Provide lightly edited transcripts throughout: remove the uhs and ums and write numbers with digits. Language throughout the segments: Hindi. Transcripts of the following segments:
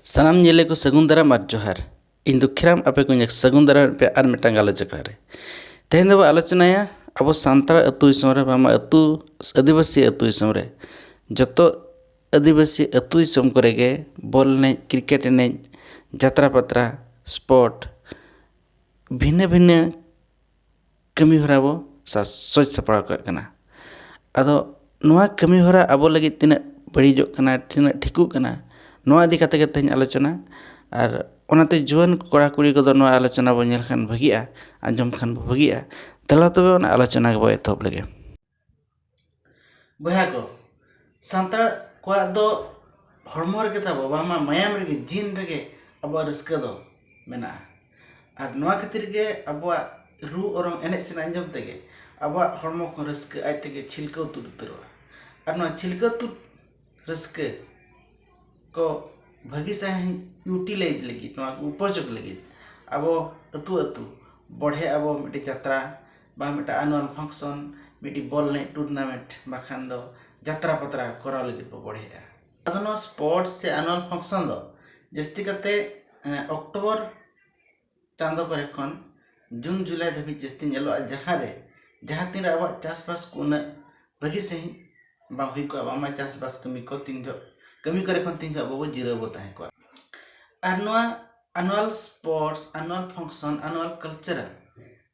सानाम जेले को सगुंदरा मार जोहार इन दुखिराम आपे को सगुंदरा पे आर मिटांग आलोचना रे तेहेन दो आलोचनाया अब सान्ताड़ अतु दिसोम रे बामा अतु आदिवासी अतु दिसोम रे जतो आदिवासी अतु दिसोम करे गे बॉल ने क्रिकेट ने जात्रा पत्रा स्पोर्ट भिन्न भिन्न कमी हरा बो सोच सपड़ा करना अदो नोआ कमी हरा अब लगी तीना बड़ीजो कना तीना ठिकु कना नोआ इदी काते तेहेन आलोचना और ओनाते जुआन कोड़ा कुड़ी को नोआ आलोचना बो नेल खान भागिया आंजम खान भागिया तला तबे ओना आलोचना के बो एतहब लगे बहा को सान्ताड़ को दो हड़मो रे ताबो बामा मायाम रे जीन रे अब रस्क दो मेना और नोआ खातिर के अब रू और एने सेना आंजम तेगे अब हड़मो को रस्क आज तेगे छिलको तुड उतरवा और नोआ छिलको तुड रस्क को भागी सही यूटिलाइज लगी उपयोग लगी अब अतु अतु बढ़े अब मिट्टी यात्रा बा मिट्टी एनुअल फंक्शन मिट्टी बॉल ने टूर्नामेंट बाखान दो यात्रा पत्रा करा लगी बढ़े अदो स्पोर्ट्स से एनुअल फंक्शन दो जस्ती करते अक्टोबर चांदो करे खन जून जुलाई धाबी जस्ती नेलो जहाँ तीन अब चाषबास को भागी सही बा हुई को अब आमा चाषबास कमी को तीन कमी करे खन तीन अब जिराव ताहे को और नोआ annual sports annual function annual cultural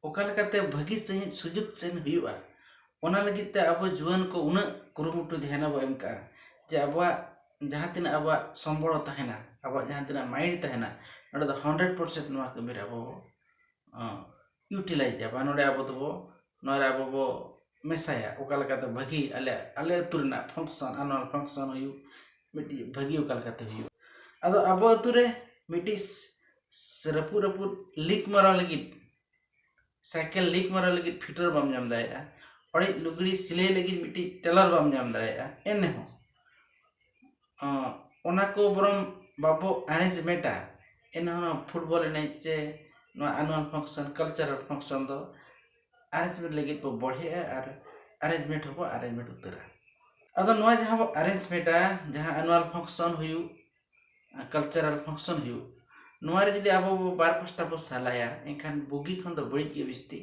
ओका लेकाते भागी सही सुजुग सेन हुआ ओना लगित ते अब जुआन को उन कुरुमुटु ध्यान बो एम का जे अब जहाँ तीन अब संबड़ ताहेना अब जहाँ तीन माइंड ताहेना नोडे दो 100% नोआ कमी अब यूटिलाइज अब नोडे अब दो नोरा अब बो मेसाया ओका लेकाते भागी अले तुरना फंक्शन एनुअल फंक्शन हुई मिट्टी भागी ओका लेकाते हुई अदो अब अतुरे मिट्टी रपू रपू लीक मारा लगी साइकिल लीक मारा लगी फिटर बाम जाम दाया और लुगड़ी सिलाई लगी मिट्टी टेलर बाम जाम दाया एने हो ओना को बरम बाबो अरेंजमेंटा एने हो फुटबॉल एने से नो एनुअल फंक्शन कल्चरल फंक्शन दो अरेंजमेंट लगी बो बढ़े और अरेंजमेंट हो अरेंजमेंट उतरा अदो नो जहाँ बो अरेंजमेंटा जहाँ एनुअल फंक्शन हुई कल्चरल फंक्शन हुई नोआरे जदि अब बार पास्टा बो सालाया एनखान बुगी खन दो बड़ी के बिस्ती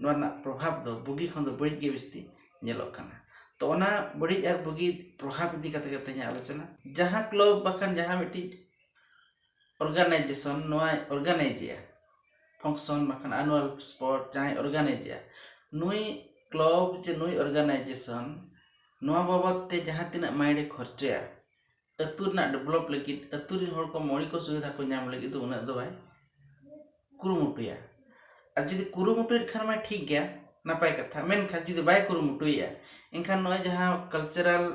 नोना प्रभाव दो बुगी खन दो बड़ी के बिस्ती नेलोक कना तो ओना बड़ी और बुगी प्रभाव इदी कते कते आलोचना जहाँ क्लब बखान जहाँ मिट्टी ऑर्गेनाइजेशन नोआ ऑर्गेनाइजिया फंक्शन बखान एनुअल स्पोर्ट जहाँ ऑर्गेनाइजिया नुई क्लब जे नुई ऑर्गेनाइजेशन नोआ बाबत ते जहाँ तीना माइंड खर्चया अतुरना डेवलप लगी अतुरी हर को मौलिक सुविधा को नाम लगी तो उन्हें दो भाई कुरुमुटुया और जदि कुरुमुटुर खान में ठीक गया नपाय कथा मेन खान जदि बाय कुरुमुटुया इनखान नय जहाँ कल्चरल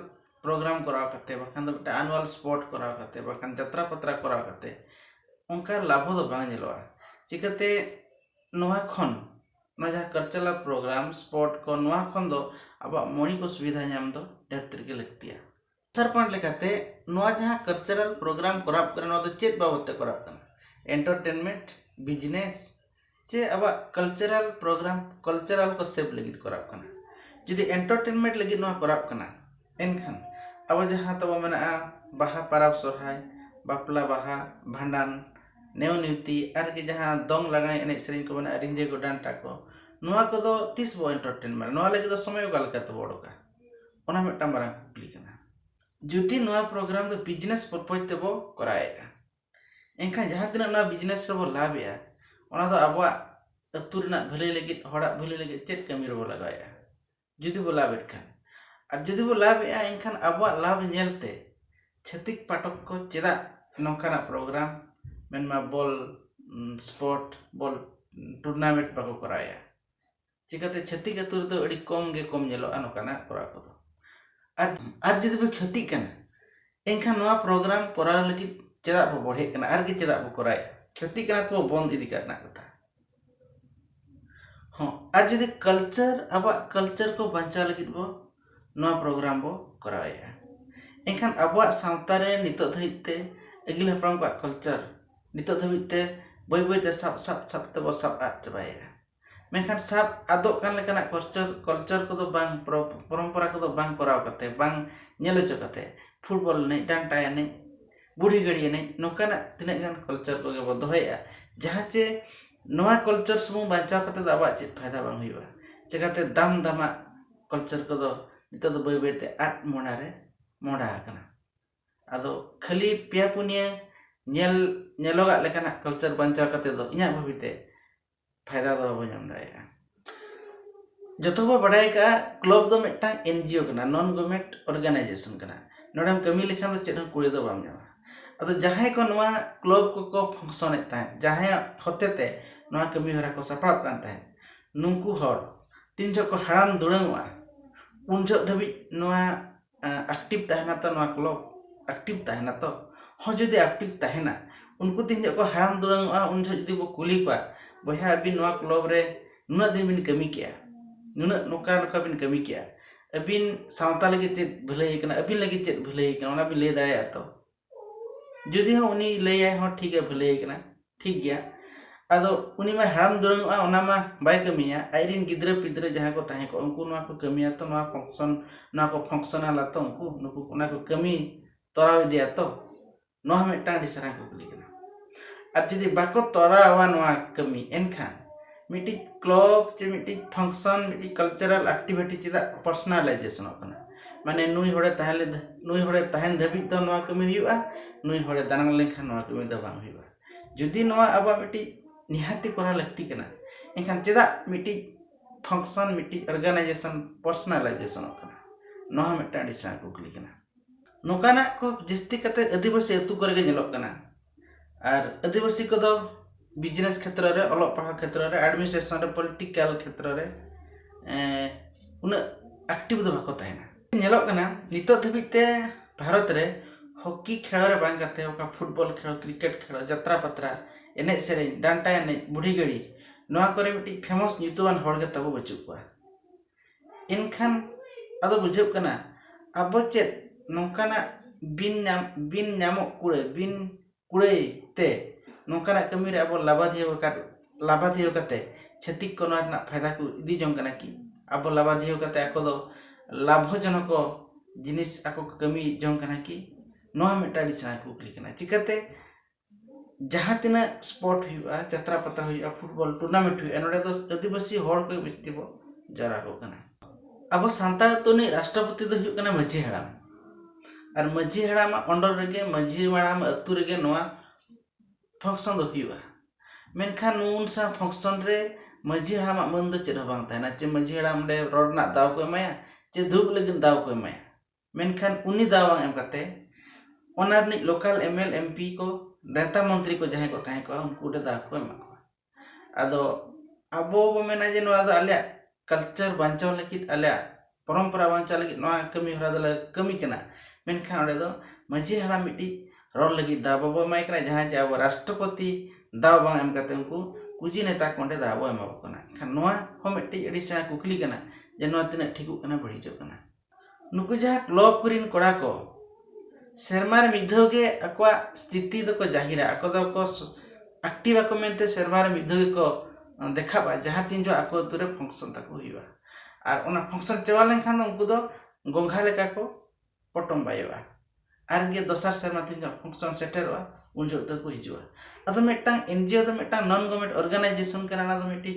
प्रोग्राम कराव करते बखान दो एनुअल स्पोर्ट कराव करते बखान यात्रा पत्रा कराव करते उनका लाभ दो बांग नेलोआ चिकाते नोआ खन ना जहाँ कल्चरल प्रोग्राम स्पोर्ट को नोआ खन दो अब मौलिक सुविधा नाम दो ढेर तरीके लगतिया सरपंच लेकाते नोआ जहाँ कल्चरल प्रोग्राम कराब करना तो चेत बाबत कराब करना एंटरटेनमेंट बिजनेस चे अब कल्चरल प्रोग्राम कल्चरल को सेव लगी कराब करना जदि एंटरटेनमेंट लगी नोआ कराब करना एनखान अब जहाँ तब मेना बाहा पाराब सोरहाय बापला बाहा भांडान नेव निवती और कि जहाँ दंग लागने एने सेरिंग को मेना रिंजे को डांटा को नोआ को दो तीस बो एंटरटेनमेंट नोआ लगी दो समय का लगा तो बड़का ओना मिट्टा मारां कुकली करना जुदी नोआ प्रोग्राम तो बिजनेस पर्पज ते बो कराएगा एनखान जहाँ तीना ना बिजनेस रे बो लाभ या ओना दो अब अतु रेना भले लगी हड़ा भले लगी चेत कमी रे बो लगाया जुदी बो लाभ एखान और जुदी बो लाभ या एनखान अब लाभ नेलते छतिक पाठक को चेदा नौकाना प्रोग्राम मेनमा बॉल स्पोर्ट बॉल टूर्नामेंट बाको कराया चिकाते छतिक अतु रे दो अड़ी कम गे कम नेलो नौकाना करा को और जदि बो क्षति करना एनखान नोआ प्रोग्राम करा लगी चेदा बो बढ़े करना और कि चेदा बो कराया क्षति करना तो बंद इदी करना कथा हाँ और जदि कल्चर अब कल्चर को बंचा लगी बो नोआ प्रोग्राम बो कराया एनखान अब सावता रे नितो धइते अगिल हपराम का कल्चर नितो धइते बय बयते सब सब सब ते बो सब आद चबाया मेखान साब आदोक कान लेकाना कल्चर को दो बांग परंपरा को दो बांग कराव करते बांग नेलो चकते फुटबॉल ने डांटा ने बुढ़ी गड़ी एने नौकाना तिना गान कल्चर को बो दोहया जहाँ चे नवा कल्चर सुमुंग बांचाव कते द आबा चेत फायदा बांग हुइबा चिकाते दाम दामा कल्चर को दो नितो दो बय बयते आट मोनारे मोड़ा आकना आदो खाली पिया पुनिया नेलोगा लेकाना कल्चर बांचाव कते दो इना भाबिते फायदा दो बाबो नाम दाया जतो बो बडाय का क्लब दो मिटटा एनजीओ कना नॉन गवर्नमेंट ऑर्गेनाइजेशन कना नोडम कमी लेखान दो चेत कुड़ी दो बाम जामा अदो जहाय को नवा क्लब को फंक्शन एता जहाय होतेते नवा कमी हरा को सपाप कान ताहे नुंकु हर तीन जो को हराम दुड़ंगवा उन जो धबी नवा एक्टिव ताहेना तो नवा क्लब एक्टिव ताहेना तो हो जदि एक्टिव ताहेना उनको तीन जो को हराम दुड़ंगवा उन जो जदि बो कुली पा बहा अबि नवा क्लब रे नुना दिन बिन कमी किया नुना नोका नोका बिन कमी किया अबिन सावता लगे चेत भलाई कना अबिन लगे चेत भलाई कना ओना बिन ले दाया तो जदि हो उनी लैया हो ठीक है भलाई कना ठीक गया आदो उनी मा हराम दुरंगआ ओना मा बाय कमिया आइरिन गिद्रा पिद्रा जहां को ताहे को उनको नवा को कमिया तो नवा को फंक्शनल तो उनको नुको ओना को कमी तोराव दिया तो नवा मेटा दिसरा को कुली कना अब जदि बाको तोरावा नवा कमी एनखान मिटी क्लब चे मिटी फंक्शन मिटी कल्चरल एक्टिविटी चिदा पर्सनलाइजेशन कना माने नुई होड़े ताहेन धबी तो नवा कमी हुआ नुई होड़े दानंग लेखा नवा कमी द बांग हुआ जदि नवा आबा मिटी निहाती करा लगती कना एखान चिदा मिटी फंक्शन मिटी ऑर्गेनाइजेशन पर्सनलाइजेशन कना नवा मेटा दिसा कुकली कना नोकाना को जस्ती कते आदिवासी अतु करे नेलोक कना और आदिवासी को दो बिजनेस क्षेत्र रे अलग पढ़ा क्षेत्र रे एडमिनिस्ट्रेशन रे पॉलिटिकल क्षेत्र रे उन एक्टिव दो बाको ताहेना नेलोक कना नितो धबिते भारत रे हॉकी खेल रे बांग काते ओका फुटबॉल खेल क्रिकेट खेल यात्रा पत्रा एने सेरे डांटा एने बुढ़ी गड़ी नवा करे मिटी फेमस न्यूतुवान हॉर के तबो बचु को इनखान अदो बुझेब कना अब चेत नोकाना बिन नामो कुड़े ते नोकाना कमी रे अब लाभाधियो कते छतिक को ना फायदा को इदी जंग कना कि अब लाभाधियो कते ako do लाभजनक जिनिस ako कमी जंग कना कि नोहा मेटा दिसना को क्लिक कना चिकते जहां तिना स्पोर्ट हुआ यात्रा पत्रा हुआ फुटबॉल टूर्नामेंट हुआ नोडे दो आदिवासी हॉर को बिस्तिबो जरा को कना अब सांता तो ने राष्ट्रपति दो हुआ कना माझी हराम और माझी हराम अंडर रेगे माझी हराम अतु रेगे नोआ फंक्शन दो हुआ मेनखान नून सा फंक्शन रे माझी हराम मन दो चेद बांग ताना चे माझी हराम रे रोडना दाव को एमाया चे धूप लगिन दाव को एमाया मेनखान उनी दाव बांग एम कते ओनर नि लोकल एमएल एमपी को नेता मंत्री को जहां को ताहे को उनको दे दाव को एमा को आदो अबो बो मेना जे नोआ दो आले कल्चर बांचाव लगित आले परंपरा बांचाव लगित नोआ कमी हरा दला कमी कना मेनखान ओडे दो माझी हराम मिटी रोड लगी दाव बाबो माइक रा जहां जे अब राष्ट्रपति दाव बांग एम कते उनको कुजी नेता कोंडे दाव एमा कना खान नोआ हो मिटी एडिसा कुकली कना जे नोआ तिना ठिकु कना बड़ी जो कना नुकु जहां क्लब कुरिन कोड़ा को शर्मार मिधोगे अक्वा स्थिति दो को जाहिरा अको दो को एक्टिव को मेनते शर्मार मिधोगे को देखाबा जहां तीन जो अको तुरे फंक्शन तको हुइबा और ओना फंक्शन चवा लेखान उनको दो गोंघा लेका को पटम बायवा आर गे दोसर शर्मा तीन जो फंक्शन सेटरवा उन जो तो को हिजुआ अदो मेटा एनजीओ दो मेटा नॉन गवर्नमेंट ऑर्गेनाइजेशन कना ना दो मिटी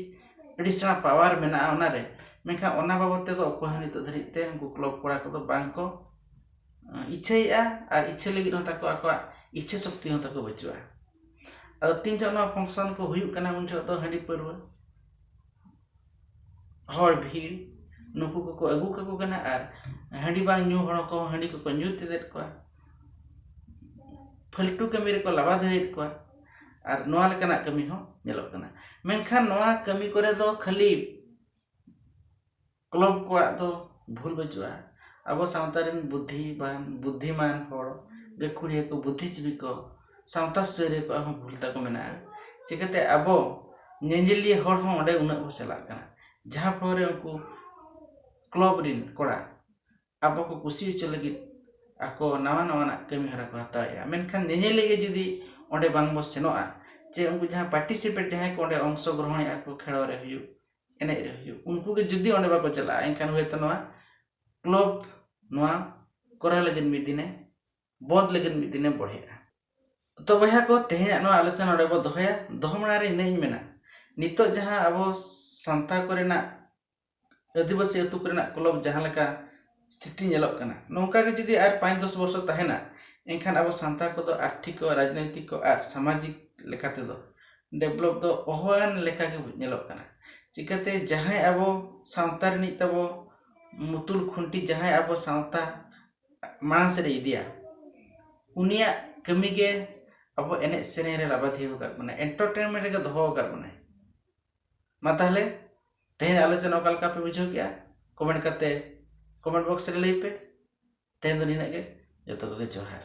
एडिशनल पावर मेना ओना रे मेखा ओना बाबते दो को हनी तो धरिते उनको क्लब कोड़ा को दो बांग को इच्छा और इच्छा लगी तक इच्छा शक्ति तक बचुआ अब तीन जो फंक्शन को हुई उन जो तो हांडी परवा हर भीड़ नुकु को अगू काको कना और हांडी बांग न्यू हड़ को हांडी को न्यू तेदेत को फालतू कमी रे को लाभा देत को और नोआ लेकाना कमी हो नेलोक कना मेनखान नोआ कमी करे दो खाली क्लब को दो भूल बचुआ अब सावतारिन बुद्धिमान हर गाखुड़िया को बुद्धिजीवी को सावता सरे को हम भूलता को मेना चिकाते अब नेजेलिए हर हो ओडे उना को चला कना जहां फरे उनको क्लब रिन कोड़ा अब को कुसी उच लगी आको नवा नवा कमी हरा को हताया मेनखान नेजेलिए जदी ओडे बांग बो सेनोआ जे उनको जहां पार्टिसिपेट जहां को ओडे अंश ग्रहण आको खेल रे हुयु एने रे हुयु उनको के जदी ओडे बाको चला एनखान हुए तो नवा क्लब नोआ कोरा लगन मिदिने बंद लगन मिदिने बढ़िया तो बया को तेहें आलोचना नोडे बो दोहया दोह मारे इन्हीं मेना नितो जहाँ अब सान्ताल कोरेना आदिवासी अतु कोरेना क्लब जहाँ लेका स्थिति नेलोग कना नोंका के जुदी आर 5-10 वर्ष तहेना एनखान अब सान्ताल को आर्थिक राजनैतिक और सामाजिक लेखाते दो डेवलप दो ओहान लेखा के नेलोग कना चिकाते जहाँ अब सावता रिनी तबो मुतुल खुंटी जहाँ अब सावता मांग से इदिया उनिया कमी के अब एने सेने रे लाभार्थी होकर बने एंटरटेनमेंट रे दोहो होकर बने मा ताहले तेहें आलोचना ओका लका पे बुझाव किया कमेंट करते कमेंट बॉक्स रे लई पे तेहें दो निना के जतो को जोहार।